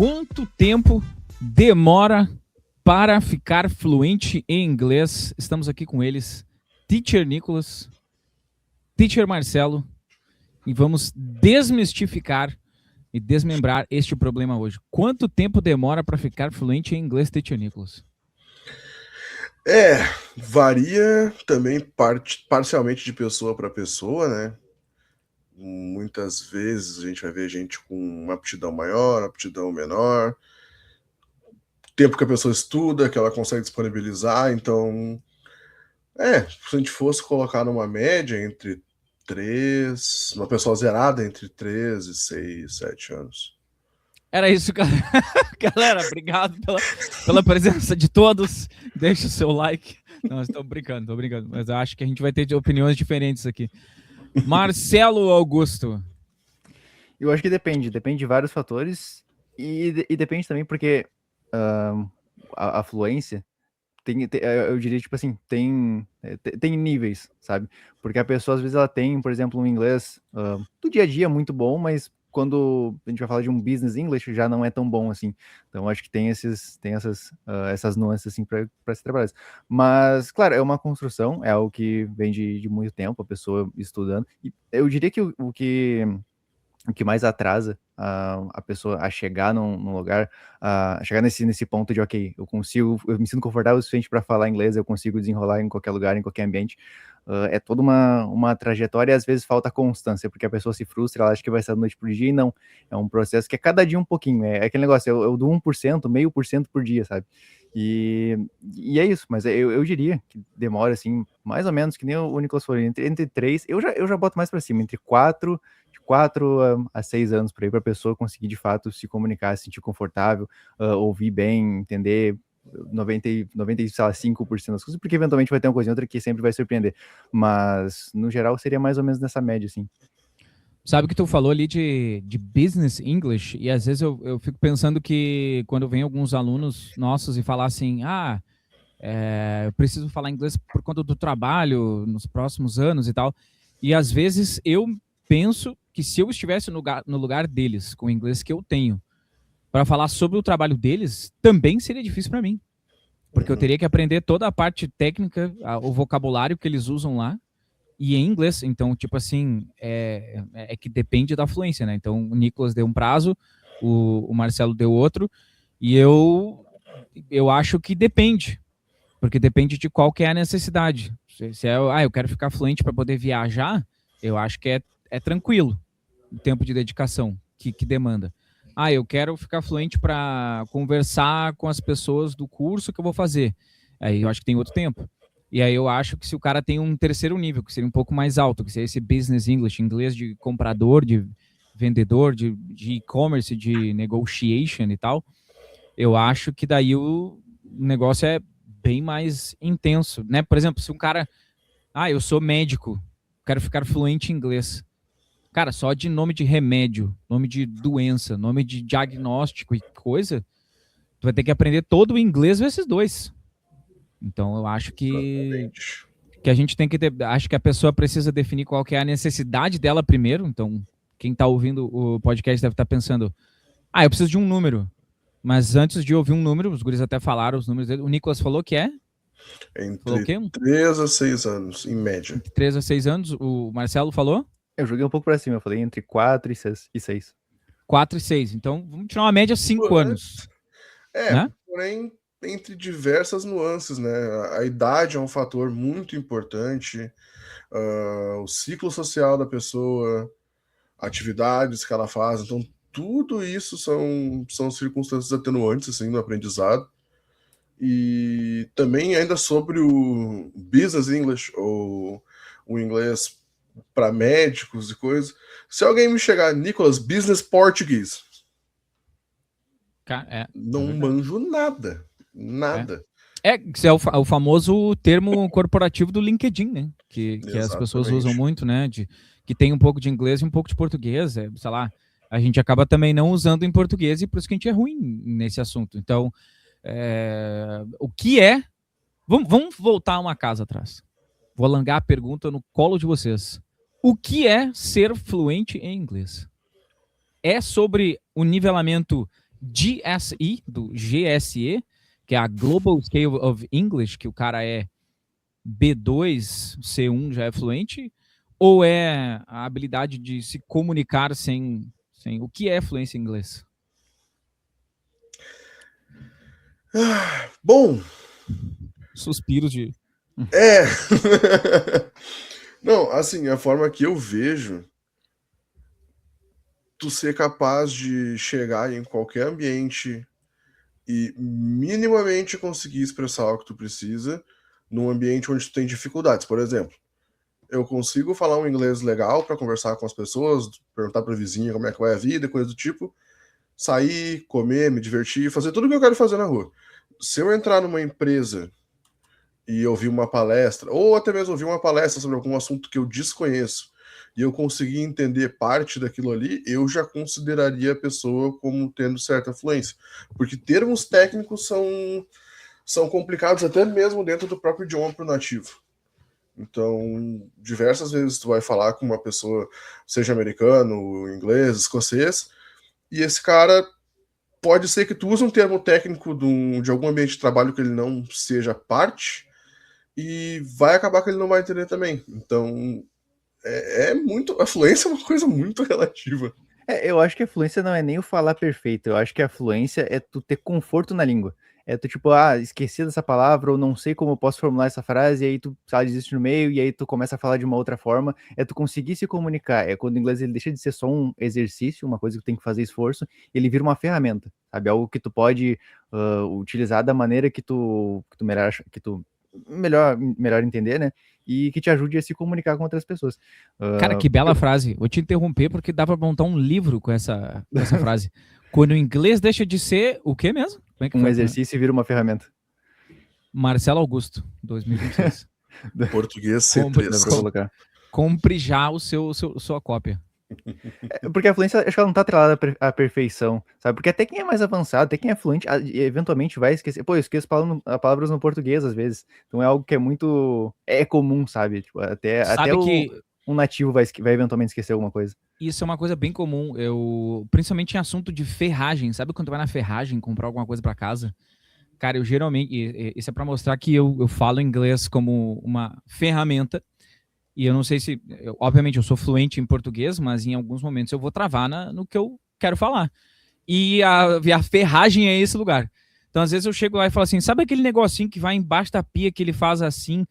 Quanto tempo demora para ficar fluente em inglês? Estamos aqui com eles, Teacher Nicolas, Teacher Marcelo, e vamos desmistificar e desmembrar este problema hoje. Quanto tempo demora para ficar fluente em inglês, Teacher Nicolas? Varia também parcialmente de pessoa para pessoa, né? Muitas vezes a gente vai ver gente com uma aptidão maior, aptidão menor, tempo que a pessoa estuda, que ela consegue disponibilizar. Então, se a gente fosse colocar numa média entre 3, uma pessoa zerada entre 3 e 6, 7 anos. Era isso, galera. Galera, obrigado pela presença de todos. Deixa o seu like. Não, estou brincando. Mas eu acho que a gente vai ter opiniões diferentes aqui. Marcelo Augusto. Eu acho que depende de vários fatores e depende também porque a fluência eu diria, tipo assim, tem níveis, sabe? Porque a pessoa, às vezes, ela tem, por exemplo, um inglês do dia a dia muito bom, mas quando a gente vai falar de um business English, já não é tão bom assim. Então, acho que tem essas nuances, assim, para se trabalhar. Mas, claro, é uma construção, é algo que vem de muito tempo, a pessoa estudando. E eu diria que o que mais atrasa a pessoa a chegar num lugar, a chegar nesse ponto de, ok, eu me sinto confortável o suficiente para falar inglês, eu consigo desenrolar em qualquer lugar, em qualquer ambiente. É toda uma trajetória e às vezes falta constância, porque a pessoa se frustra, ela acha que vai ser da noite pro dia e não. É um processo que é cada dia um pouquinho, é aquele negócio, eu dou 1%, 0,5% por dia, sabe? E é isso, mas eu diria que demora, assim, mais ou menos, que nem o Nicolas falou, entre 3, eu já boto mais para cima, entre 4 a 6 anos por aí, para a pessoa conseguir de fato se sentir confortável, ouvir bem, entender 95% das coisas, porque eventualmente vai ter uma coisa ou outra que sempre vai surpreender, mas no geral seria mais ou menos nessa média, assim. Sabe que tu falou ali de business English, e às vezes eu fico pensando que quando vem alguns alunos nossos e falar assim, eu preciso falar inglês por conta do trabalho nos próximos anos e tal, e às vezes eu penso que se eu estivesse no lugar deles, com o inglês que eu tenho, para falar sobre o trabalho deles, também seria difícil para mim. Porque eu teria que aprender toda a parte técnica, o vocabulário que eles usam lá, e em inglês. Então, tipo assim, é que depende da fluência, né? Então, o Nicolas deu um prazo, o Marcelo deu outro, e eu acho que depende. Porque depende de qual que é a necessidade. Se eu quero ficar fluente para poder viajar, eu acho que é tranquilo o tempo de dedicação que demanda. Eu quero ficar fluente para conversar com as pessoas do curso que eu vou fazer. Aí eu acho que tem outro tempo. E aí eu acho que se o cara tem um terceiro nível, que seria um pouco mais alto, que seria esse business English, inglês de comprador, de vendedor, de e-commerce, de negotiation e tal, eu acho que daí o negócio é bem mais intenso, né? Por exemplo, se um cara, eu sou médico, quero ficar fluente em inglês. Cara, só de nome de remédio, nome de doença, nome de diagnóstico e coisa, tu vai ter que aprender todo o inglês vezes 2. Então, eu acho que a gente tem que acho que a pessoa precisa definir qual que é a necessidade dela primeiro. Então, quem tá ouvindo o podcast deve estar pensando, eu preciso de um número. Mas antes de ouvir um número, os guris até falaram os números dele. O Nicolas falou que é? Entre 3 a 6 anos, em média. Entre 3 a 6 anos. O Marcelo falou? Eu joguei um pouco pra cima, eu falei entre 4 e 6. 4 e 6. Então, vamos tirar uma média 5 anos. Né? Porém, entre diversas nuances, né? A idade é um fator muito importante, o ciclo social da pessoa, atividades que ela faz, então tudo isso são circunstâncias atenuantes, assim, no aprendizado. E também ainda sobre o business English, ou o inglês para médicos e coisas. Se alguém me chegar, Nicolas, business português, não manjo nada. Nada. Que é o famoso termo corporativo do LinkedIn, né? Que as pessoas usam muito, né? Que tem um pouco de inglês e um pouco de português. Sei lá, a gente acaba também não usando em português e por isso que a gente é ruim nesse assunto. Então, o que é... Vamos voltar uma casa atrás. Vou alongar a pergunta no colo de vocês. O que é ser fluente em inglês? É sobre o nivelamento GSE, do GSE, que é a Global Scale of English, que o cara é B2, C1 já é fluente, ou é a habilidade de se comunicar sem o que é fluência em inglês? Bom, Suspiros de... é. Não, assim, a forma que eu vejo, tu ser capaz de chegar em qualquer ambiente e minimamente conseguir expressar o que tu precisa num ambiente onde tu tem dificuldades. Por exemplo, eu consigo falar um inglês legal para conversar com as pessoas, perguntar pra vizinha como é que vai a vida, coisa do tipo, sair, comer, me divertir, fazer tudo o que eu quero fazer na rua. Se eu entrar numa empresa e ouvir uma palestra, ou até mesmo ouvir uma palestra sobre algum assunto que eu desconheço, e eu conseguir entender parte daquilo ali, eu já consideraria a pessoa como tendo certa fluência. Porque termos técnicos são complicados até mesmo dentro do próprio idioma pro nativo. Então, diversas vezes tu vai falar com uma pessoa, seja americano, inglês, escocês, e esse cara pode ser que tu use um termo técnico de algum ambiente de trabalho que ele não seja parte, e vai acabar que ele não vai entender também. Então, a fluência é uma coisa muito relativa. Eu acho que a fluência não é nem o falar perfeito, eu acho que a fluência é tu ter conforto na língua. É tu tipo, esqueci dessa palavra, ou não sei como eu posso formular essa frase, e aí tu, desiste no meio, e aí tu começa a falar de uma outra forma. É tu conseguir se comunicar. É quando o inglês ele deixa de ser só um exercício, uma coisa que tu tem que fazer esforço, ele vira uma ferramenta, sabe? Algo que tu pode utilizar da maneira que tu melhor entender, né? E que te ajude a se comunicar com outras pessoas. Cara, que bela frase. Vou te interromper porque dá pra montar um livro com essa frase. Quando o inglês deixa de ser o quê mesmo? Como é que Um foi? exercício vira uma ferramenta. Marcelo Augusto, 2026. Português Compre, C3. Vou colocar. compre já sua cópia. Porque a fluência, acho que ela não tá atrelada à perfeição, sabe? Porque até quem é mais avançado, até quem é fluente, eventualmente vai esquecer. Pô, eu esqueço palavras no português, às vezes. Então é algo que é muito... É comum, sabe? Tipo, até que um nativo vai eventualmente esquecer alguma coisa. isso é uma coisa bem comum. Principalmente em assunto de ferragem. Sabe quando tu vai na ferragem comprar alguma coisa pra casa? Cara, eu geralmente... Isso é pra mostrar que eu falo inglês como uma ferramenta. E eu não sei se... obviamente, eu sou fluente em português, mas em alguns momentos eu vou travar no que eu quero falar. E a ferragem é esse lugar. Então, às vezes eu chego lá e falo assim, sabe aquele negocinho que vai embaixo da pia, que ele faz assim,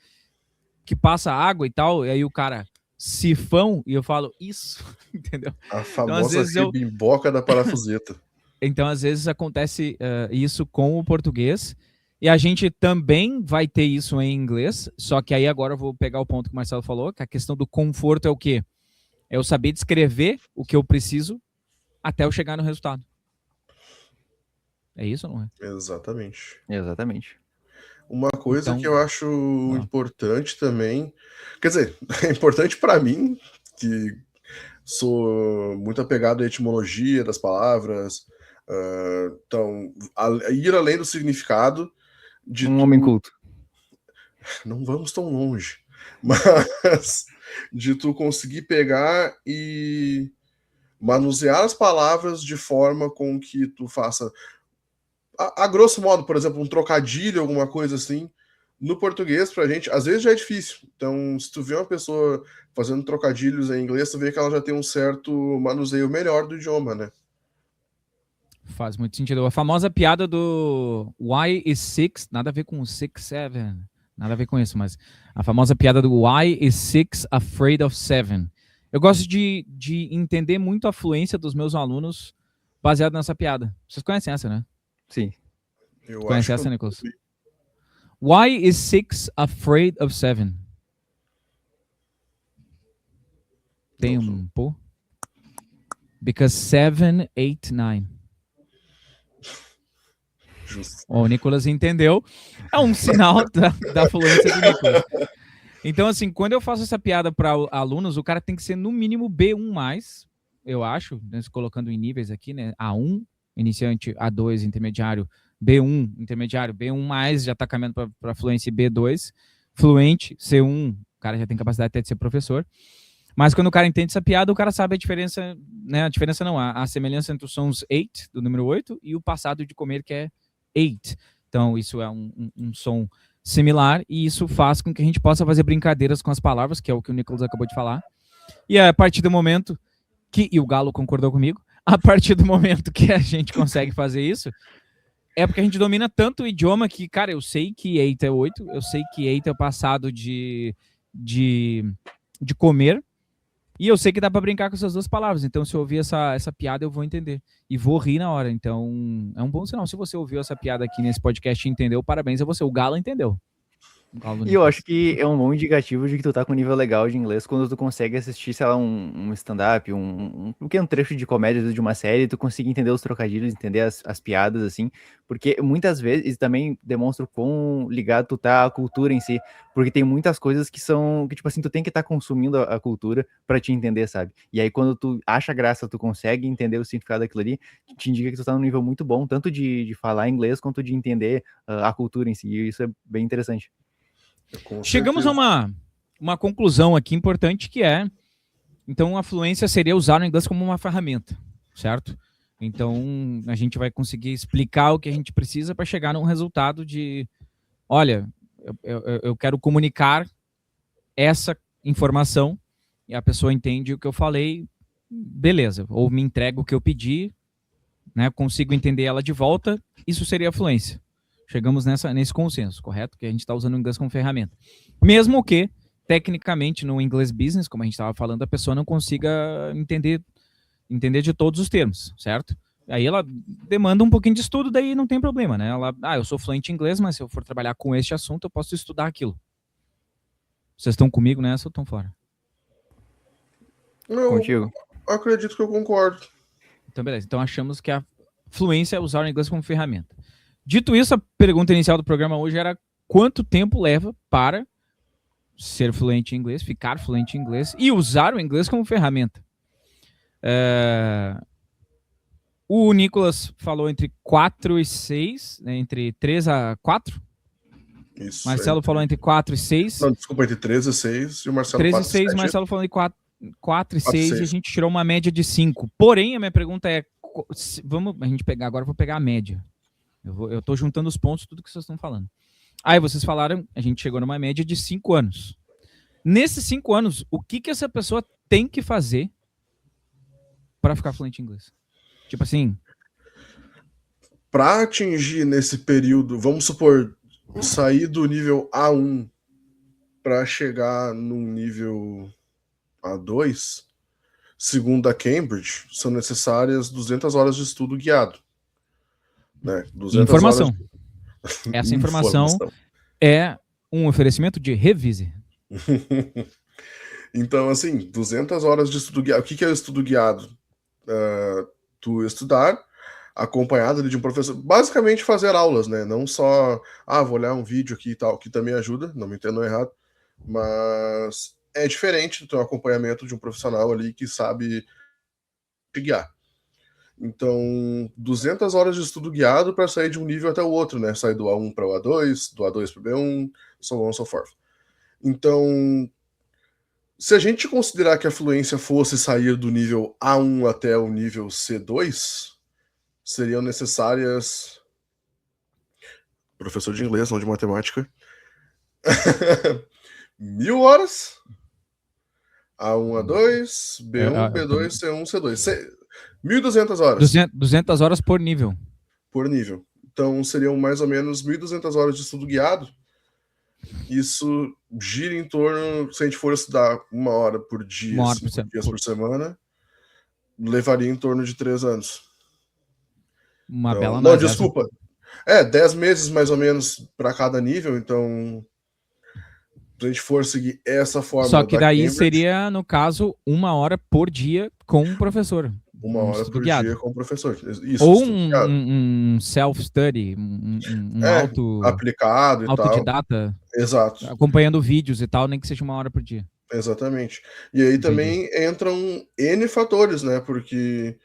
que passa água e tal? E aí o cara, sifão, e eu falo, isso, entendeu? A Então, às famosa vezes ribimboca da parafuseta. Então, às vezes acontece isso com o português, e a gente também vai ter isso em inglês, só que aí agora eu vou pegar o ponto que o Marcelo falou, que a questão do conforto é o quê? É eu saber descrever o que eu preciso até eu chegar no resultado. É isso ou não é? Exatamente. Uma coisa Então, que eu acho importante também, quer dizer, é importante para mim, que sou muito apegado à etimologia das palavras, então, ir além do significado de homem culto. Não vamos tão longe, mas de tu conseguir pegar e manusear as palavras de forma com que tu faça, a grosso modo, por exemplo, um trocadilho, alguma coisa assim, no português pra gente, às vezes já é difícil. Então, se tu vê uma pessoa fazendo trocadilhos em inglês, tu vê que ela já tem um certo manuseio melhor do idioma, né? Faz muito sentido. A famosa piada do Why is 6, nada a ver com 6, 7, nada a ver com isso, mas a famosa piada do Why is 6 afraid of 7. Eu gosto de entender muito a fluência dos meus alunos baseado nessa piada. Vocês conhecem essa, né? Sim. Conhece essa, Nicolas? Why is 6 afraid of 7? Tem um pô? Because 7, 8, 9. Justo. O Nicolas entendeu. É um sinal da fluência do Nicolas. Então, assim, quando eu faço essa piada para alunos, o cara tem que ser no mínimo B1+, eu acho, né, colocando em níveis aqui, né? A1, iniciante, A2, intermediário, B1, intermediário, B1+, já está caminhando para fluência, B2, fluente, C1, o cara já tem capacidade até de ser professor. Mas quando o cara entende essa piada, o cara sabe a diferença né, a diferença não, a semelhança entre os sons 8, do número 8, e o passado de comer, que é 8. Então, isso é um som similar, e isso faz com que a gente possa fazer brincadeiras com as palavras, que é o que o Nicholas acabou de falar. E a partir do momento que, e o Galo concordou comigo, a partir do momento que a gente consegue fazer isso, é porque a gente domina tanto o idioma que, cara, eu sei que 8 é 8, eu sei que 8 é o passado de comer, e eu sei que dá para brincar com essas duas palavras. Então, se eu ouvir essa piada, eu vou entender. E vou rir na hora. Então, é um bom sinal. Se você ouviu essa piada aqui nesse podcast e entendeu, parabéns a você. O Galo entendeu. E eu acho que é um bom indicativo de que tu tá com um nível legal de inglês quando tu consegue assistir, sei lá, um stand-up, um pequeno trecho de comédia de uma série, tu consegue entender os trocadilhos, entender as piadas, assim, porque muitas vezes também demonstra o quão ligado tu tá à cultura em si, porque tem muitas coisas que são, que tipo assim, tu tem que estar consumindo a cultura pra te entender, sabe? E aí quando tu acha graça, tu consegue entender o significado daquilo ali, te indica que tu tá num nível muito bom, tanto de falar inglês quanto de entender a cultura em si, e isso é bem interessante. Chegamos a uma conclusão aqui importante, que é, então a fluência seria usar o inglês como uma ferramenta, certo? Então a gente vai conseguir explicar o que a gente precisa para chegar num resultado de, olha, eu quero comunicar essa informação e a pessoa entende o que eu falei, beleza, ou me entrega o que eu pedi, né, consigo entender ela de volta, isso seria a fluência. Chegamos nesse consenso, correto? Que a gente está usando o inglês como ferramenta. Mesmo que, tecnicamente, no inglês business, como a gente estava falando, a pessoa não consiga entender de todos os termos, certo? Aí ela demanda um pouquinho de estudo, daí não tem problema, né? Eu sou fluente em inglês, mas se eu for trabalhar com este assunto, eu posso estudar aquilo. Vocês estão comigo nessa ou estão fora? Contigo. Acredito que eu concordo. Então, beleza. Então, achamos que a fluência é usar o inglês como ferramenta. Dito isso, a pergunta inicial do programa hoje era quanto tempo leva para ser fluente em inglês, ficar fluente em inglês e usar o inglês como ferramenta. O Nicholas falou entre 4 e 6, né, entre 3 a 4. Isso. Marcelo falou entre 4 e 6. Não, desculpa, entre 3 e 6 e o Marcelo 3 4 e 6, 7. Marcelo falou entre 4 e 6 e a gente tirou uma média de 5. Porém, a minha pergunta é, a gente pegar agora, vou pegar a média. Eu tô juntando os pontos, tudo que vocês estão falando. Aí vocês falaram, a gente chegou numa média de 5 anos. Nesses 5 anos, o que essa pessoa tem que fazer para ficar fluente em inglês? Tipo assim... Para atingir nesse período, vamos supor, sair do nível A1 para chegar no nível A2, segundo a Cambridge, são necessárias 200 horas de estudo guiado. Né? 200 informação. Horas de... Essa informação é um oferecimento de Revise. Então, assim, 200 horas de estudo guiado. O que é o estudo guiado? Tu estudar acompanhado de um professor, basicamente fazer aulas, né? Não só, vou olhar um vídeo aqui e tal, que também ajuda, não me entendam errado, mas é diferente do teu acompanhamento de um profissional ali que sabe te guiar. Então, 200 horas de estudo guiado para sair de um nível até o outro, né? Sair do A1 para o A2, do A2 para o B1, so on and so forth. Então, se a gente considerar que a fluência fosse sair do nível A1 até o nível C2, seriam necessárias... Professor de inglês, não de matemática. 1000 horas. A1, A2, B1, B2, C1, C2. 1.200 horas. 200 horas por nível. Por nível. Então, seriam mais ou menos 1.200 horas de estudo guiado. Isso gira em torno, se a gente for estudar 1 hora por dia, 5 dias por semana, levaria em torno de 3 anos. Uma então, bela não, desculpa. 10 meses mais ou menos para cada nível, então... Se a gente for seguir essa forma... Só que daí seria, no caso, 1 hora por dia com um professor. 1 hora por dia com o professor. Isso, ou um self-study, aplicado e autodidata, tal. Exato. Acompanhando vídeos e tal, nem que seja 1 hora por dia. Exatamente. E aí também entram N fatores, né? Porque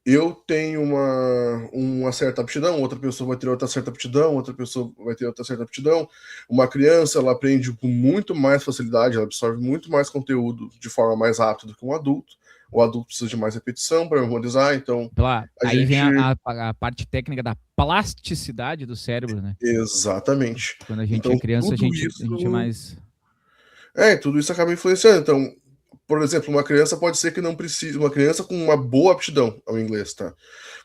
eu tenho uma certa aptidão, outra pessoa vai ter outra certa aptidão, outra pessoa vai ter outra certa aptidão. Uma criança, ela aprende com muito mais facilidade, ela absorve muito mais conteúdo de forma mais rápida do que um adulto. o adulto precisa de mais repetição para memorizar, então Aí vem a parte técnica da plasticidade do cérebro, né? Exatamente. Quando a gente então, é criança, a gente é mais... tudo isso acaba influenciando. Então, por exemplo, uma criança pode ser que não precise, uma criança com uma boa aptidão ao inglês, tá?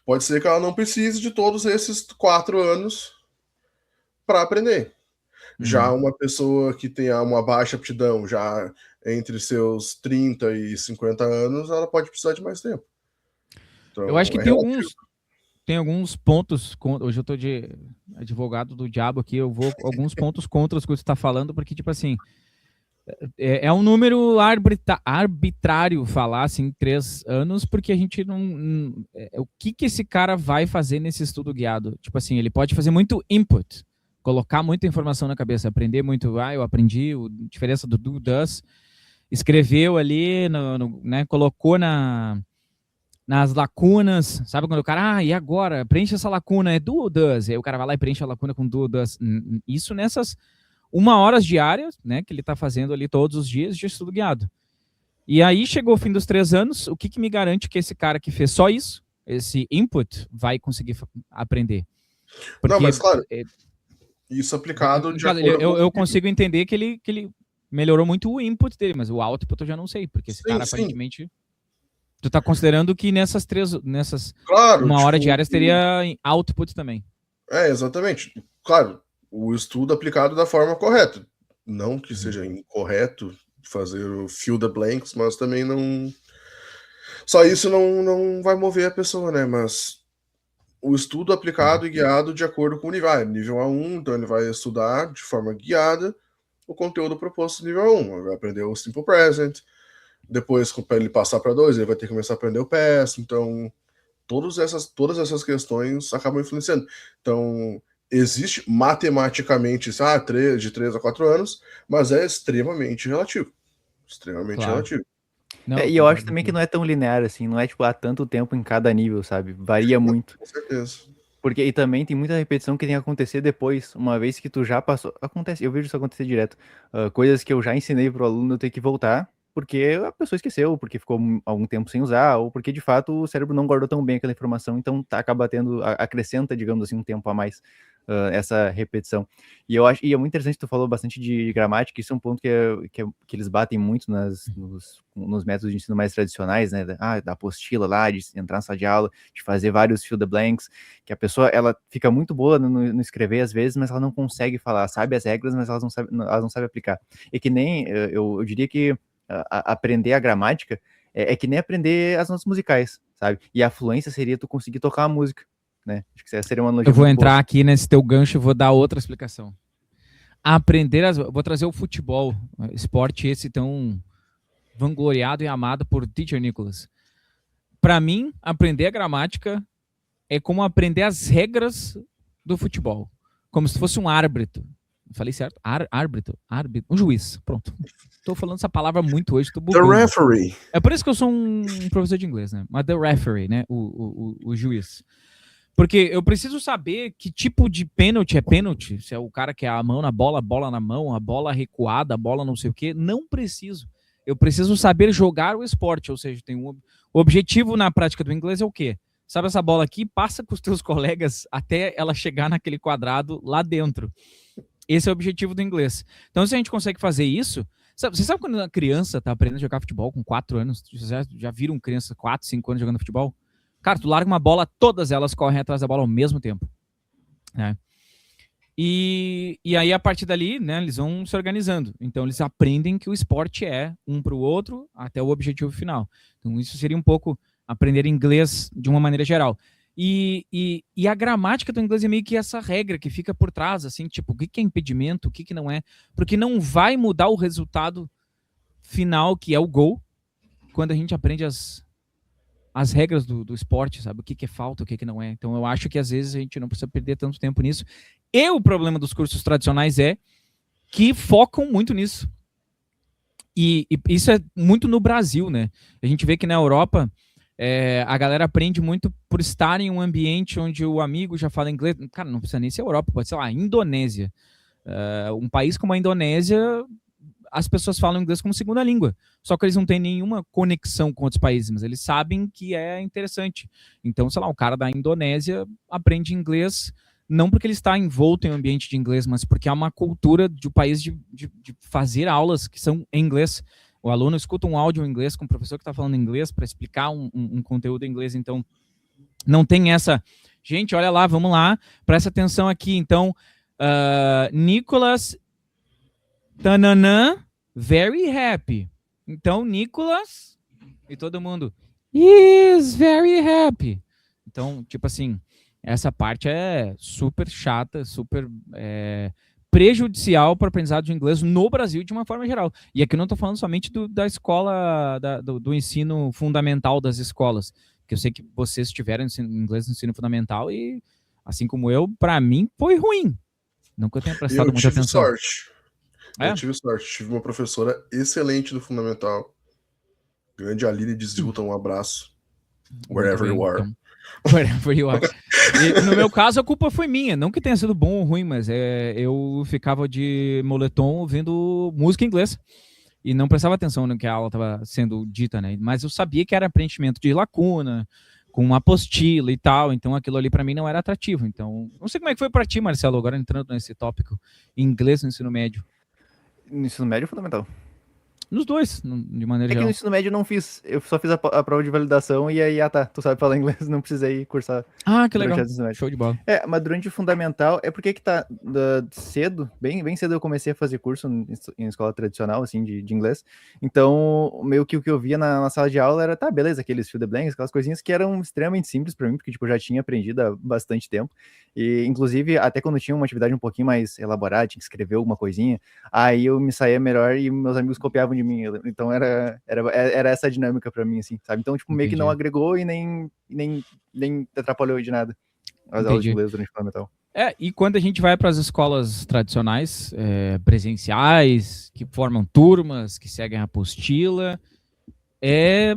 Pode ser que ela não precise de todos esses 4 anos para aprender. Já uma pessoa que tenha uma baixa aptidão, já entre seus 30 e 50 anos, ela pode precisar de mais tempo. Então, eu acho que tem alguns pontos, hoje eu tô de advogado do diabo aqui, eu vou alguns pontos contra os que você está falando, porque, tipo assim, é um número arbitrário falar, assim, 3 anos, porque a gente não... o que esse cara vai fazer nesse estudo guiado? Tipo assim, ele pode fazer muito input, colocar muita informação na cabeça, aprender muito, eu aprendi, a diferença do do, does, escreveu ali, né, colocou nas lacunas, sabe quando o cara, e agora, preenche essa lacuna, é do ou does, aí o cara vai lá e preenche a lacuna com do ou does, isso nessas 1 hora diárias, né, que ele tá fazendo ali todos os dias de estudo guiado. E aí chegou o fim dos 3 anos, o que me garante que esse cara que fez só isso, esse input, vai conseguir aprender? Porque, não, mas claro, isso aplicado de acordo eu consigo entender que ele melhorou muito o input dele, mas o output eu já não sei, porque esse cara aparentemente... Tu tá considerando que nessas 1 hora diárias teria output também. Exatamente. Claro, o estudo aplicado da forma correta. Não que seja incorreto fazer o fill the blanks, mas também não... Só isso não vai mover a pessoa, né? Mas o estudo aplicado e guiado de acordo com o nível. Nível A1, então ele vai estudar de forma guiada o conteúdo proposto no nível A1. Ele vai aprender o Simple Present. Depois, para ele passar para 2, ele vai ter que começar a aprender o past. Então, todas essas questões acabam influenciando. Então, existe matematicamente de 3 a 4 anos, mas é extremamente relativo. Extremamente relativo. Não, e eu acho também que não é tão linear assim, não é tipo há tanto tempo em cada nível, sabe? Varia muito. Com certeza. Porque e também tem muita repetição que tem que acontecer depois, uma vez que tu já passou. Acontece, eu vejo isso acontecer direto. Coisas que eu já ensinei pro aluno eu tenho que voltar, porque a pessoa esqueceu, porque ficou algum tempo sem usar, ou porque de fato o cérebro não guardou tão bem aquela informação, então acaba tendo, acrescenta, digamos assim, um tempo a mais essa repetição. E eu acho, e é muito interessante, tu falou bastante de gramática, isso é um ponto que eles batem muito nos métodos de ensino mais tradicionais, né, da apostila lá, de entrar na sala de aula, de fazer vários fill the blanks, que a pessoa, ela fica muito boa no escrever às vezes, mas ela não consegue falar, sabe as regras, mas elas não sabem aplicar. E que nem, eu diria que aprender a gramática é que nem aprender as notas musicais, sabe? E a fluência seria tu conseguir tocar a música, né? Acho que seria uma analogia. Eu vou entrar aqui nesse teu gancho e vou dar outra explicação. Vou trazer o futebol, esporte esse tão vangloriado e amado por Teacher Nicholas. Para mim, aprender a gramática é como aprender as regras do futebol, como se fosse um árbitro. Falei certo? Árbitro, um juiz. Pronto. Tô falando essa palavra muito hoje. The referee. É por isso que eu sou um professor de inglês, né? Mas the referee, né? O juiz. Porque eu preciso saber que tipo de pênalti é pênalti. Se é o cara que é a mão na bola, a bola na mão, a bola recuada, a bola não sei o quê. Não preciso. Eu preciso saber jogar o esporte. Ou seja, o objetivo na prática do inglês é o quê? Sabe essa bola aqui? Passa com os teus colegas até ela chegar naquele quadrado lá dentro. Esse é o objetivo do inglês. Então, se a gente consegue fazer isso... Você sabe quando a criança está aprendendo a jogar futebol com 4 anos? Já viram criança 4, 5 anos jogando futebol? Cara, tu larga uma bola, todas elas correm atrás da bola ao mesmo tempo. Né? E aí, a partir dali, né, eles vão se organizando. Então, eles aprendem que o esporte é um para o outro até o objetivo final. Então, isso seria um pouco aprender inglês de uma maneira geral. E a gramática do inglês é meio que essa regra que fica por trás, assim, tipo, o que é impedimento, o que não é, porque não vai mudar o resultado final, que é o gol, quando a gente aprende as regras do esporte, sabe, o que é falta, o que não é. Então eu acho que às vezes a gente não precisa perder tanto tempo nisso. E o problema dos cursos tradicionais é que focam muito nisso. E isso é muito no Brasil, né? A gente vê que na Europa... a galera aprende muito por estar em um ambiente onde o amigo já fala inglês. Cara, não precisa nem ser Europa, pode ser lá, Indonésia. Um país como a Indonésia, as pessoas falam inglês como segunda língua, só que eles não têm nenhuma conexão com outros países, mas eles sabem que é interessante. Então, sei lá, o cara da Indonésia aprende inglês não porque ele está envolto em um ambiente de inglês, mas porque há uma cultura do país de fazer aulas que são em inglês. O aluno escuta um áudio em inglês com o professor que está falando inglês para explicar um conteúdo em inglês. Então, não tem essa... Gente, olha lá, vamos lá, presta atenção aqui. Então, Nicholas tananã, very happy. Então, Nicholas e todo mundo is very happy. Então, tipo assim, essa parte é super chata, super prejudicial para o aprendizado de inglês no Brasil de uma forma geral. E aqui eu não estou falando somente da escola, do ensino fundamental das escolas, que eu sei que vocês tiveram inglês no ensino fundamental e, assim como eu, para mim foi ruim. Nunca eu tenha prestado muita atenção. Eu tive sorte. Tive uma professora excelente do fundamental. Grande Aline Desilta, um abraço. Wherever you are. Então, wherever you are. E, no meu caso, a culpa foi minha. Não que tenha sido bom ou ruim, mas eu ficava de moletom ouvindo música em inglês. E não prestava atenção no que a aula estava sendo dita, né? Mas eu sabia que era preenchimento de lacuna, com uma apostila e tal. Então aquilo ali para mim não era atrativo. Então, não sei como é que foi para ti, Marcelo, agora entrando nesse tópico. Inglês no ensino médio. No ensino médio fundamental. Nos dois, de maneira geral. Que no ensino médio eu não fiz. Eu só fiz a prova de validação e aí, tá, tu sabe falar inglês, não precisei cursar. Ah, que legal. Show de bola. Mas durante o fundamental, é porque que tá cedo, bem cedo eu comecei a fazer curso em escola tradicional, assim, de inglês. Então, meio que o que eu via na sala de aula era, tá, beleza, aqueles fill the blanks, aquelas coisinhas que eram extremamente simples pra mim, porque, tipo, eu já tinha aprendido há bastante tempo. E, inclusive, até quando tinha uma atividade um pouquinho mais elaborada, tinha que escrever alguma coisinha, aí eu me saía melhor e meus amigos copiavam de mim. Então, era essa a dinâmica pra mim, assim, sabe? Então, tipo, meio que não agregou e nem atrapalhou de nada as aulas de inglês durante o fundamental. E quando a gente vai para as escolas tradicionais, presenciais, que formam turmas, que seguem a apostila, é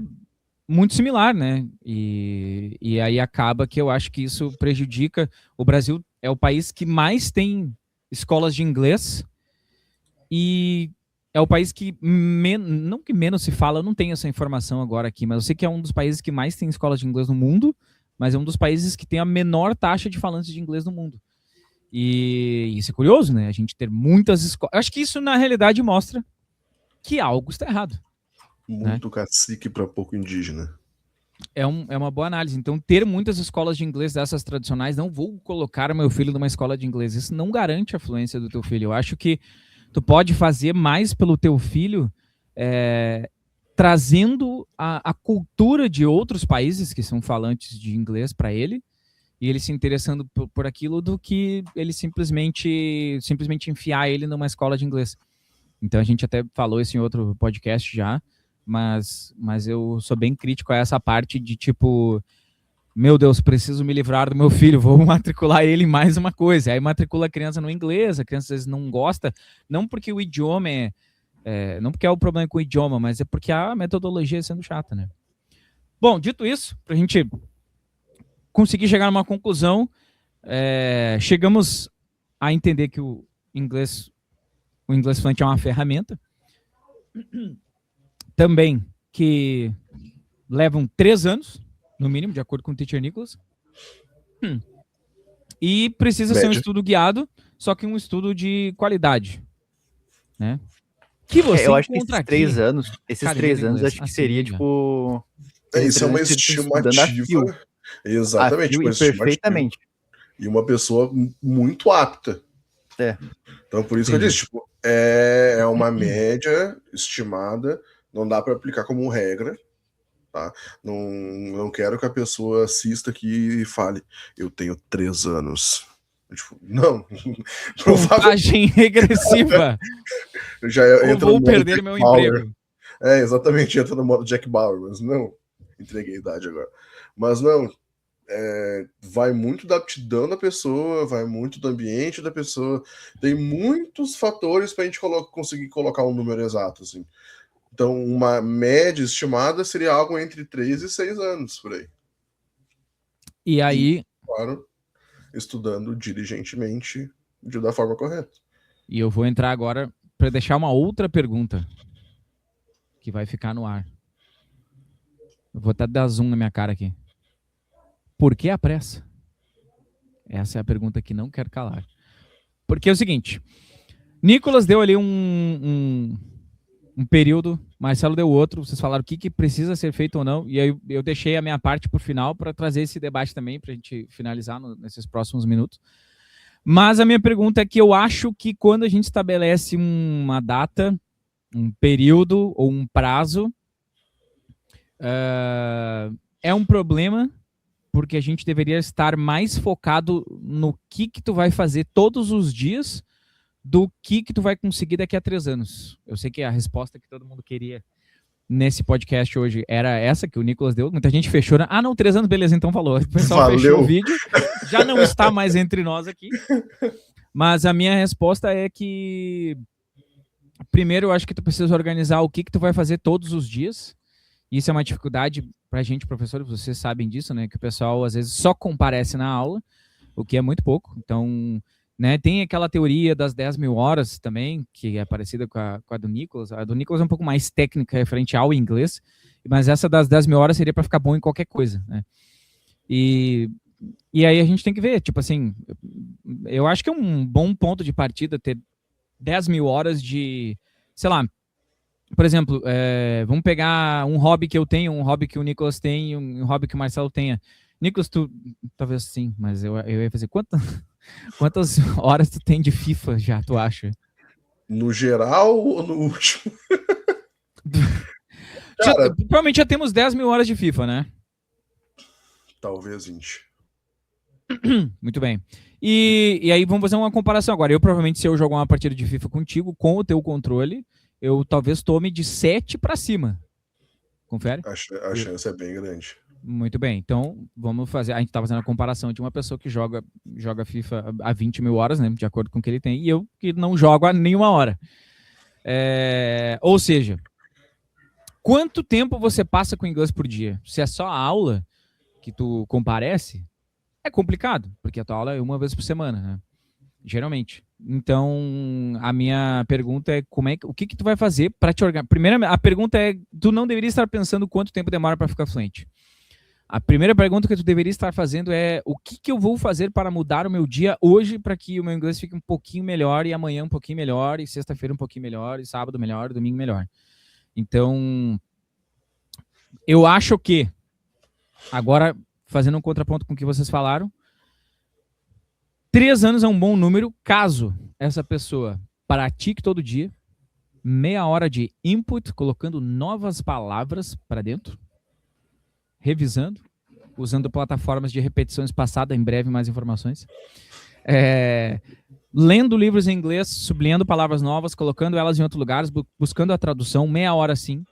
muito similar, né? E aí acaba que eu acho que isso prejudica. O Brasil é o país que mais tem escolas de inglês e é o país que não que menos se fala, eu não tenho essa informação agora aqui, mas eu sei que é um dos países que mais tem escolas de inglês no mundo, mas é um dos países que tem a menor taxa de falantes de inglês no mundo. E isso é curioso, né? A gente ter muitas escolas. Acho que isso, na realidade, mostra que algo está errado. Muito, né? Cacique para pouco indígena. É uma boa análise. Então, ter muitas escolas de inglês dessas tradicionais, não vou colocar meu filho numa escola de inglês. Isso não garante a fluência do teu filho. Eu acho que tu pode fazer mais pelo teu filho trazendo a cultura de outros países que são falantes de inglês para ele, e ele se interessando por aquilo, do que ele simplesmente enfiar ele numa escola de inglês. Então a gente até falou isso em outro podcast já, mas eu sou bem crítico a essa parte de tipo, meu Deus, preciso me livrar do meu filho, vou matricular ele em mais uma coisa. Aí matricula a criança no inglês, a criança às vezes não gosta, não porque o idioma não porque é o problema com o idioma, mas é porque a metodologia é sendo chata, né? Bom, dito isso, para a gente conseguir chegar numa conclusão, chegamos a entender que o inglês fluente é uma ferramenta. Também que levam 3 anos, no mínimo, de acordo com o Teacher Nicholas. E precisa ser um estudo guiado, só que um estudo de qualidade, né? Que você eu acho que esses 3 anos, acho que seria, tipo... Isso é uma estimativa. Exatamente, uma perfeitamente. E uma pessoa muito apta. Então, por isso que eu disse, tipo, é uma média estimada, não dá para aplicar como regra, tá? Não quero que a pessoa assista aqui e fale, eu tenho 3 anos. Tipo, não. Contagem regressiva. Já vou perder meu emprego. Exatamente, entra no modo Jack Bauer, mas não. Entreguei a idade agora. Mas não, vai muito da aptidão da pessoa, vai muito do ambiente da pessoa. Tem muitos fatores para a gente conseguir colocar um número exato, assim. Então, uma média estimada seria algo entre 3 e 6 anos, por aí. E aí... claro, estudando diligentemente da forma correta. E eu vou entrar agora para deixar uma outra pergunta que vai ficar no ar. Eu vou até dar zoom na minha cara aqui. Por que a pressa? Essa é a pergunta que não quero calar. Porque é o seguinte, Nicolas deu ali um período, Marcelo deu outro, vocês falaram o que precisa ser feito ou não, e aí eu deixei a minha parte por final para trazer esse debate também, para a gente finalizar nesses próximos minutos. Mas a minha pergunta é que eu acho que quando a gente estabelece uma data, um período ou um prazo, é um problema, porque a gente deveria estar mais focado no que tu vai fazer todos os dias do que tu vai conseguir daqui a 3 anos. Eu sei que a resposta que todo mundo queria nesse podcast hoje era essa que o Nicolas deu. Muita gente fechou. Ah, não, 3 anos, beleza, então falou. O pessoal fechou o vídeo. Já não está mais entre nós aqui. Mas a minha resposta é que primeiro eu acho que tu precisa organizar o que tu vai fazer todos os dias. Isso é uma dificuldade pra gente, professores, vocês sabem disso, né? Que o pessoal às vezes só comparece na aula, o que é muito pouco. Então, né, tem aquela teoria das 10 mil horas também, que é parecida com a do Nicolas. A do Nicolas é um pouco mais técnica, referente ao inglês, mas essa das 10 mil horas seria para ficar bom em qualquer coisa, né? E aí a gente tem que ver, tipo assim, eu acho que é um bom ponto de partida ter 10 mil horas de, sei lá, por exemplo, vamos pegar um hobby que eu tenho, um hobby que o Nicolas tem, um hobby que o Marcelo tenha. Nicolas, tu, talvez sim, mas eu ia fazer quantas horas tu tem de FIFA já, tu acha? No geral ou no último? Cara, provavelmente já temos 10 mil horas de FIFA, né? Talvez 20. Muito bem. E aí vamos fazer uma comparação agora. Eu provavelmente, se eu jogar uma partida de FIFA contigo, com o teu controle, eu talvez tome de 7 para cima. Confere? A chance é bem grande. Muito bem, então vamos fazer. A gente está fazendo a comparação de uma pessoa que joga FIFA há 20 mil horas, né? De acordo com o que ele tem, e eu que não jogo há nenhuma hora. Ou seja, quanto tempo você passa com inglês por dia? Se é só a aula que tu comparece, é complicado, porque a tua aula é uma vez por semana, né? Geralmente. Então, a minha pergunta é o que tu vai fazer para te organizar? Primeiro, a pergunta é, tu não deveria estar pensando quanto tempo demora para ficar fluente. A primeira pergunta que tu deveria estar fazendo é o que eu vou fazer para mudar o meu dia hoje para que o meu inglês fique um pouquinho melhor, e amanhã um pouquinho melhor, e sexta-feira um pouquinho melhor, e sábado melhor, domingo melhor. Então, eu acho que, agora, fazendo um contraponto com o que vocês falaram, 3 anos é um bom número caso essa pessoa pratique todo dia, meia hora de input, colocando novas palavras para dentro, revisando, usando plataformas de repetição espaçada, em breve mais informações, lendo livros em inglês, sublinhando palavras novas, colocando elas em outros lugares, buscando a tradução, meia hora sim,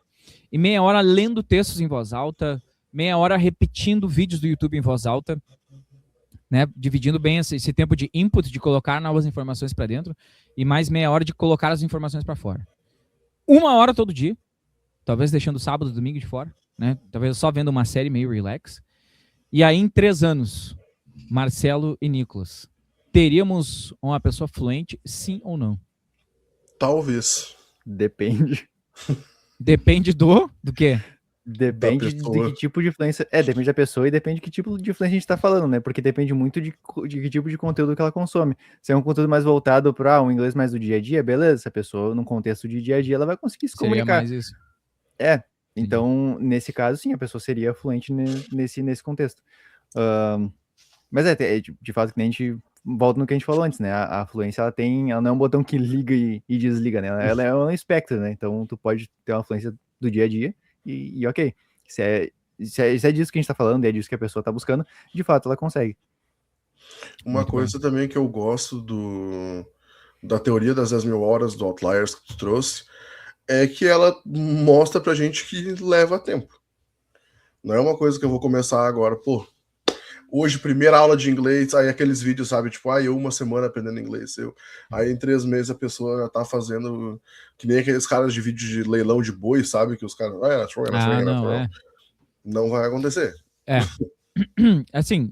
e meia hora lendo textos em voz alta, meia hora repetindo vídeos do YouTube em voz alta, né, dividindo bem esse tempo de input, de colocar novas informações para dentro, e mais meia hora de colocar as informações para fora. 1 hora todo dia, talvez deixando sábado e domingo de fora, né, talvez só vendo uma série meio relax. E aí, em 3 anos, Marcelo e Nicolas, teríamos uma pessoa fluente, sim ou não? Talvez. Depende. Depende do quê? Depende de que tipo de influência. Depende da pessoa e depende de que tipo de influência a gente tá falando, né? Porque depende muito de que tipo de conteúdo que ela consome. Se é um conteúdo mais voltado para um inglês mais do dia a dia, beleza. Essa pessoa, num contexto de dia a dia, ela vai conseguir se comunicar. Mais isso. Então, nesse caso, sim, a pessoa seria fluente nesse contexto. Mas de fato, que nem a gente volta no que a gente falou antes, né? A fluência, ela não é um botão que liga e desliga, né? Ela é um espectro, né? Então, tu pode ter uma fluência do dia a dia e ok. Se é disso que a gente tá falando, é disso que a pessoa tá buscando, de fato, ela consegue. Uma coisa também que eu gosto da teoria das 10 mil horas do Outliers que tu trouxe, é que ela mostra pra gente que leva tempo. Não é uma coisa que eu vou começar agora, hoje, primeira aula de inglês, aí aqueles vídeos, sabe, tipo, eu 1 semana aprendendo inglês, aí em 3 meses a pessoa já tá fazendo, que nem aqueles caras de vídeo de leilão de boi, sabe, que os caras, não vai acontecer. Assim,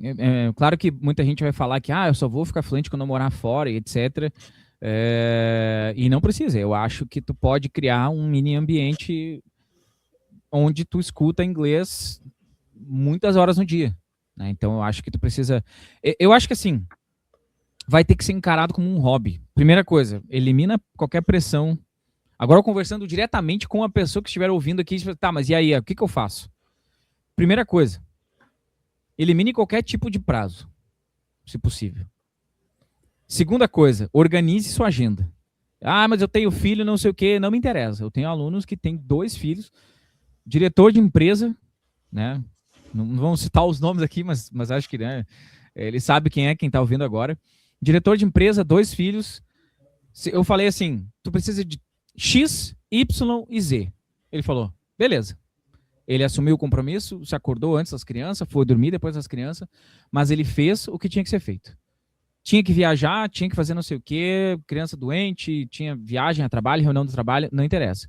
claro que muita gente vai falar que, eu só vou ficar fluente quando eu morar fora, e etc., E não precisa. Eu acho que tu pode criar um mini ambiente onde tu escuta inglês muitas horas no dia, né? Então eu acho que tu precisa... Eu acho que assim, vai ter que ser encarado como um hobby. Primeira coisa, elimina qualquer pressão. Agora, conversando diretamente com a pessoa que estiver ouvindo aqui, tá, mas e aí, o que eu faço? Primeira coisa, elimine qualquer tipo de prazo, se possível. Segunda coisa, organize sua agenda. Ah, mas eu tenho filho, não sei o quê, não me interessa. Eu tenho alunos que têm 2 filhos, diretor de empresa, né? Não vamos citar os nomes aqui, mas acho que, né, ele sabe quem está ouvindo agora. Diretor de empresa, 2 filhos. Eu falei assim, tu precisa de X, Y e Z. Ele falou, beleza. Ele assumiu o compromisso, se acordou antes das crianças, foi dormir depois das crianças, mas ele fez o que tinha que ser feito. Tinha que viajar, tinha que fazer não sei o quê, criança doente, tinha viagem a trabalho, reunião do trabalho, não interessa.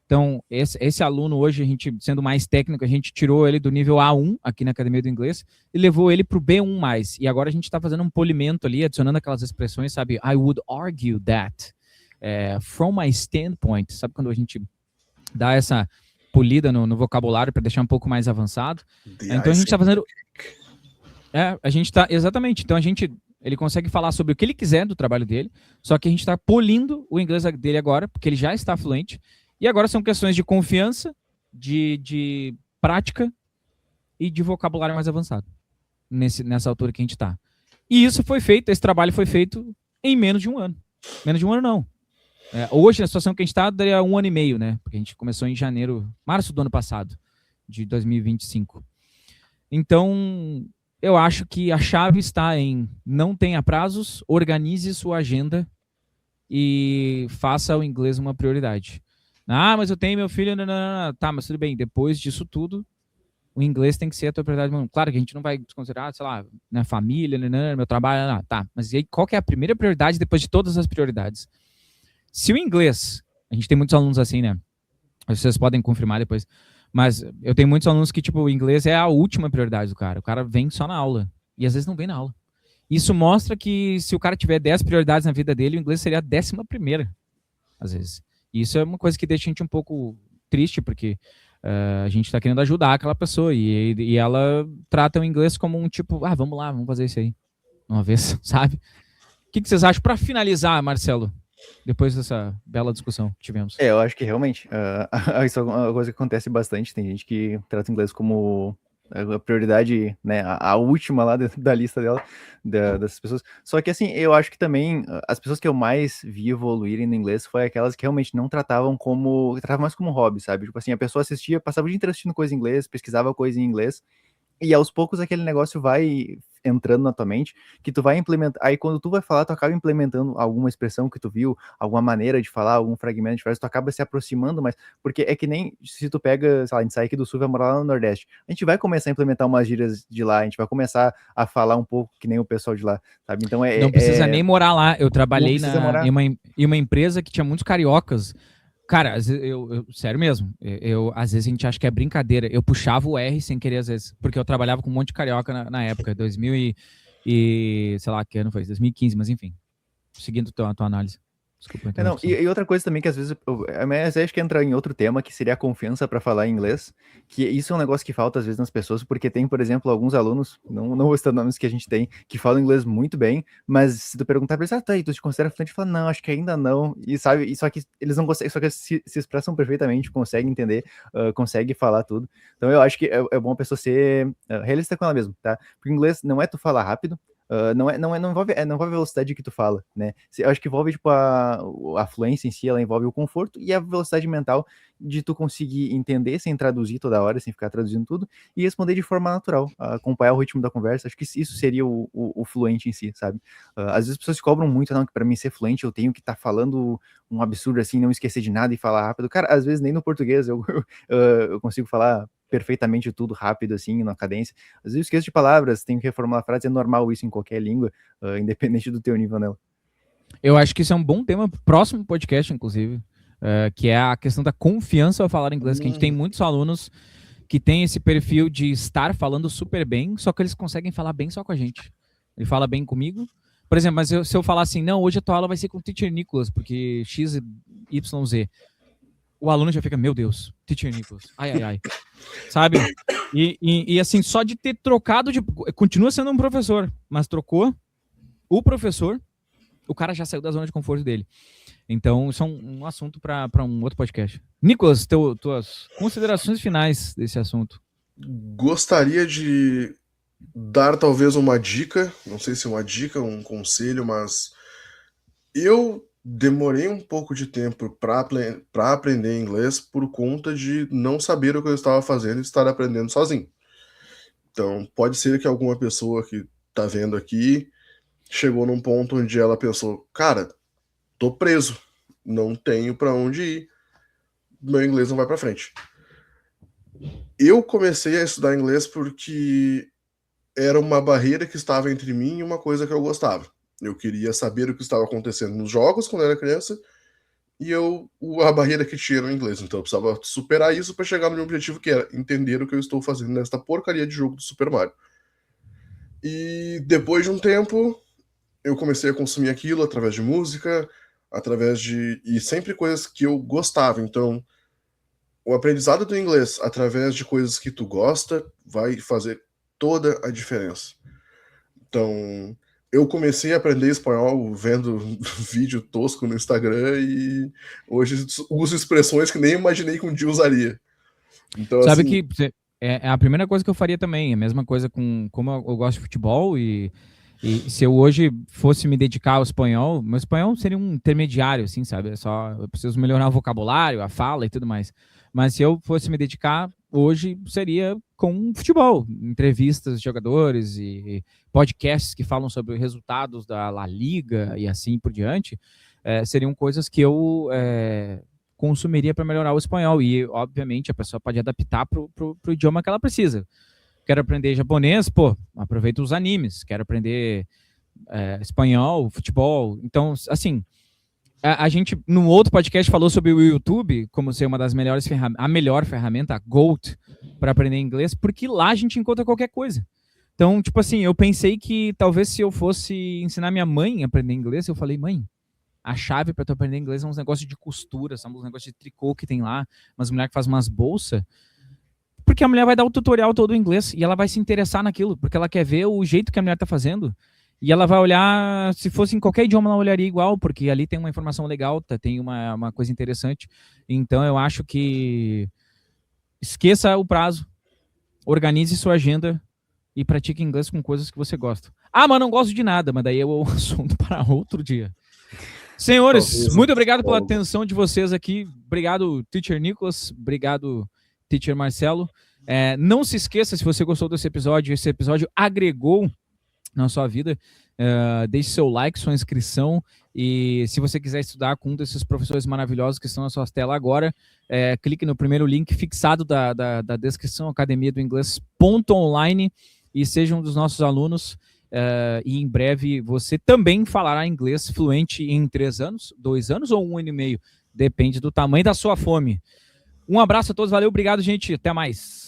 Então, esse aluno hoje, a gente, sendo mais técnico, a gente tirou ele do nível A1, aqui na Academia do Inglês, e levou ele para o B1+. E agora a gente está fazendo um polimento ali, adicionando aquelas expressões, sabe? I would argue that, from my standpoint, sabe quando a gente dá essa polida no vocabulário para deixar um pouco mais avançado? Então a gente está fazendo... a gente está... Exatamente. Então ele consegue falar sobre o que ele quiser do trabalho dele, só que a gente está polindo o inglês dele agora, porque ele já está fluente. E agora são questões de confiança, de prática e de vocabulário mais avançado, nessa altura que a gente está. E isso foi feito, esse trabalho foi feito em menos de um ano. Menos de um ano, não. Hoje, na situação que a gente está, daria 1 ano e meio, né? Porque a gente começou em março do ano passado, de 2025. Então, eu acho que a chave está em não tenha prazos, organize sua agenda e faça o inglês uma prioridade. Ah, mas eu tenho meu filho... Não. Tá, mas tudo bem. Depois disso tudo, o inglês tem que ser a tua prioridade. Claro que a gente não vai desconsiderar, sei lá, minha família, meu trabalho... Tá, mas e aí, qual que é a primeira prioridade depois de todas as prioridades? Se o inglês... A gente tem muitos alunos assim, né? Vocês podem confirmar depois. Mas eu tenho muitos alunos que, tipo, o inglês é a última prioridade do cara. O cara vem só na aula. E às vezes não vem na aula. Isso mostra que se o cara tiver 10 prioridades na vida dele, o inglês seria a 11ª, às vezes. Isso é uma coisa que deixa a gente um pouco triste, porque a gente está querendo ajudar aquela pessoa e ela trata o inglês como um tipo, vamos lá, vamos fazer isso aí, uma vez, sabe? O que vocês acham para finalizar, Marcelo, depois dessa bela discussão que tivemos? Eu acho que realmente isso é uma coisa que acontece bastante. Tem gente que trata o inglês como a prioridade, né, a última lá da lista dela, dessas pessoas. Só que assim, eu acho que também as pessoas que eu mais vi evoluírem no inglês foi aquelas que realmente não tratavam mais como hobby, sabe? Tipo assim, a pessoa assistia, passava o dia inteiro assistindo coisa em inglês, pesquisava coisa em inglês, e aos poucos aquele negócio vai entrando na tua mente, que tu vai implementar, aí quando tu vai falar, tu acaba implementando alguma expressão que tu viu, alguma maneira de falar, algum fragmento de frase, tu acaba se aproximando mais, porque é que nem se tu pega, sei lá, a gente sai aqui do sul e vai morar lá no Nordeste, a gente vai começar a implementar umas gírias de lá, a gente vai começar a falar um pouco que nem o pessoal de lá, sabe? Então não precisa nem morar lá, eu trabalhei em uma empresa que tinha muitos cariocas. Cara, sério mesmo, às vezes a gente acha que é brincadeira. Eu puxava o R sem querer, às vezes, porque eu trabalhava com um monte de carioca na época, 2000 e sei lá, que ano foi, 2015, mas enfim, seguindo a tua análise. Desculpa. E outra coisa também que às vezes, mas acho que entra em outro tema, que seria a confiança para falar inglês, que isso é um negócio que falta às vezes nas pessoas, porque tem, por exemplo, alguns alunos, não vou citar nomes que a gente tem, que falam inglês muito bem, mas se tu perguntar pra eles, tá, e tu te considera fluente? Fala, não, acho que ainda não, e sabe, só que eles não conseguem, só que se expressam perfeitamente, conseguem entender, conseguem falar tudo, então eu acho que é bom a pessoa ser realista com ela mesma, tá? Porque o inglês não é tu falar rápido, não envolve a velocidade que tu fala, né? Eu acho que envolve, tipo, a fluência em si, ela envolve o conforto e a velocidade mental de tu conseguir entender sem traduzir toda hora, sem ficar traduzindo tudo, e responder de forma natural, acompanhar o ritmo da conversa. Acho que isso seria o fluente em si, sabe? Às vezes as pessoas se cobram muito, não, que pra mim ser fluente eu tenho que estar falando um absurdo assim, não esquecer de nada e falar rápido. Cara, às vezes nem no português eu consigo falar perfeitamente tudo rápido, assim, na cadência. Às vezes eu esqueço de palavras, tenho que reformular a frase, é normal isso em qualquer língua, independente do teu nível nela. Eu acho que isso é um bom tema pro próximo podcast, inclusive, que é a questão da confiança ao falar inglês, que a gente tem muitos alunos que têm esse perfil de estar falando super bem, só que eles conseguem falar bem só com a gente. Ele fala bem comigo, Por exemplo, mas se eu falar assim, não, hoje a tua aula vai ser com o Teacher Nicholas, porque X, Y, Z. O aluno já fica, meu Deus, Teacher Nicholas, ai. Sabe? E assim, só de ter trocado continua sendo um professor, mas trocou o professor, o cara já saiu da zona de conforto dele. Então, isso é um assunto para um outro podcast. Nicholas, tuas considerações finais desse assunto. Gostaria de dar talvez uma dica, não sei se uma dica, um conselho, mas eu demorei um pouco de tempo para aprender inglês por conta de não saber o que eu estava fazendo e estar aprendendo sozinho. Então, pode ser que alguma pessoa que tá vendo aqui chegou num ponto onde ela pensou, cara, tô preso, não tenho para onde ir, meu inglês não vai para frente. Eu comecei a estudar inglês porque era uma barreira que estava entre mim e uma coisa que eu gostava. Eu queria saber o que estava acontecendo nos jogos quando eu era criança e a barreira que tinha no inglês. Então eu precisava superar isso para chegar no meu objetivo, que era entender o que eu estou fazendo nesta porcaria de jogo do Super Mario. E depois de um tempo, eu comecei a consumir aquilo através de música, e sempre coisas que eu gostava. Então, o aprendizado do inglês através de coisas que tu gosta vai fazer toda a diferença. Então, eu comecei a aprender espanhol vendo vídeo tosco no Instagram e hoje uso expressões que nem imaginei que um dia usaria. Então, Sabe assim, que é a primeira coisa que eu faria também, a mesma coisa com como eu gosto de futebol e se eu hoje fosse me dedicar ao espanhol, meu espanhol seria um intermediário, assim, sabe? Eu preciso melhorar o vocabulário, a fala e tudo mais. Mas se eu fosse me dedicar hoje, seria com futebol, entrevistas de jogadores e podcasts que falam sobre os resultados da La Liga e assim por diante, seriam coisas que eu consumiria para melhorar o espanhol. E, obviamente, a pessoa pode adaptar para o idioma que ela precisa. Quero aprender japonês, aproveita os animes. Quero aprender espanhol, futebol. Então, assim, a gente, no outro podcast, falou sobre o YouTube como ser uma das melhores ferramentas, a melhor ferramenta, a GOAT, para aprender inglês, porque lá a gente encontra qualquer coisa. Então, tipo assim, eu pensei que talvez se eu fosse ensinar minha mãe a aprender inglês, eu falei, mãe, a chave para tu aprender inglês é uns negócios de costura, são uns negócios de tricô que tem lá, umas mulheres que fazem umas bolsas, porque a mulher vai dar o tutorial todo em inglês e ela vai se interessar naquilo, porque ela quer ver o jeito que a mulher tá fazendo. E ela vai olhar, se fosse em qualquer idioma, ela olharia igual, porque ali tem uma informação legal, tem uma coisa interessante. Então eu acho que esqueça o prazo, organize sua agenda e pratique inglês com coisas que você gosta. Ah, mas não gosto de nada, mas daí é o assunto para outro dia. Senhores, muito obrigado pela atenção de vocês aqui. Obrigado, Teacher Nicholas. Obrigado, Teacher Marcelo. Não se esqueça, se você gostou desse episódio, esse episódio agregou na sua vida, deixe seu like, sua inscrição, e se você quiser estudar com um desses professores maravilhosos que estão na sua tela agora, clique no primeiro link fixado da descrição, academia do inglês.online, e seja um dos nossos alunos, e em breve você também falará inglês fluente em 3 anos, 2 anos ou 1 ano e meio, depende do tamanho da sua fome. Um abraço a todos, valeu, obrigado, gente, até mais.